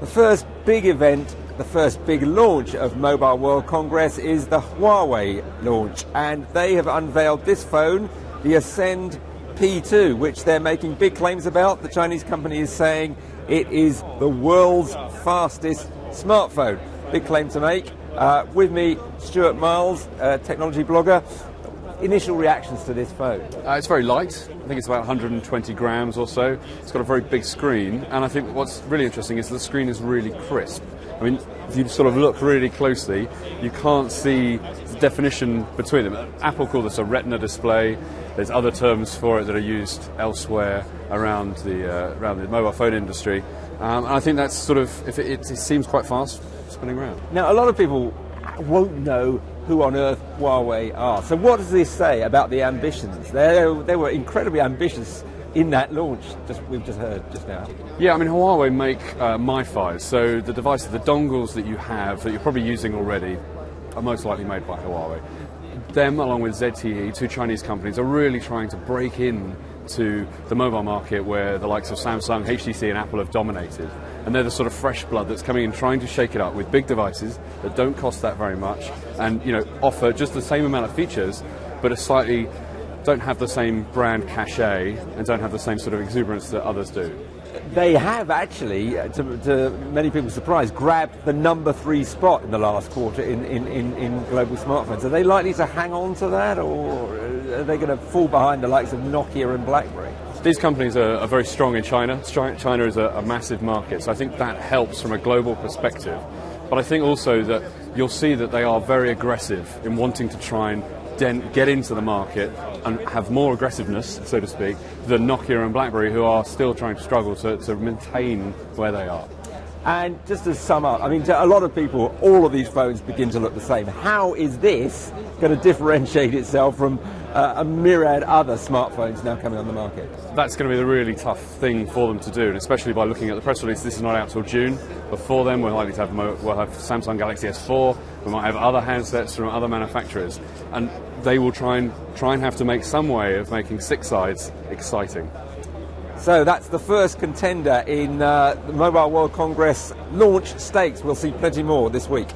The first big event, the first big launch of Mobile World Congress is the Huawei launch, and they have unveiled this phone, the Ascend P2, which they're making big claims about. The Chinese company is saying it is the world's fastest smartphone. Big claim to make. With me, Stuart Miles, technology blogger. Initial reactions to this phone? It's very light. I think it's about 120 grams or so. It's got a very big screen, and I think what's really interesting is the screen is really crisp. I mean, if you sort of look really closely, you can't see the definition between them. Apple call this a retina display. There's other terms for it that are used elsewhere around the mobile phone industry. And I think that's sort of, it seems quite fast spinning around. Now, a lot of people won't know who on earth Huawei are. So what does this say about the ambitions? They were incredibly ambitious in that launch, we've just heard just now. Yeah, I mean, Huawei make MiFi, so the devices, the dongles that you have, that you're probably using already, are most likely made by Huawei. Them, along with ZTE, two Chinese companies, are really trying to break in to the mobile market where the likes of Samsung, HTC and Apple have dominated. And they're the sort of fresh blood that's coming in trying to shake it up with big devices that don't cost that very much and, you know, offer just the same amount of features but don't have the same brand cachet and don't have the same sort of exuberance that others do. They have actually, to many people's surprise, grabbed the number 3 spot in the last quarter in global smartphones. Are they likely to hang on to that, or are they going to fall behind the likes of Nokia and BlackBerry? These companies are very strong in China. China is a massive market, so I think that helps from a global perspective. But I think also that you'll see that they are very aggressive in wanting to try and get into the market and have more aggressiveness, so to speak, than Nokia and BlackBerry, who are still trying to struggle to maintain where they are. And just to sum up, I mean, to a lot of people, all of these phones begin to look the same. How is this going to differentiate itself from a myriad other smartphones now coming on the market? That's going to be the really tough thing for them to do, and especially by looking at the press release. This is not out till June. Before then, we're likely to have we'll have Samsung Galaxy S4. We might have other handsets from other manufacturers, and they will try and have to make some way of making 6 sides exciting. So that's the first contender in the Mobile World Congress launch stakes. We'll see plenty more this week.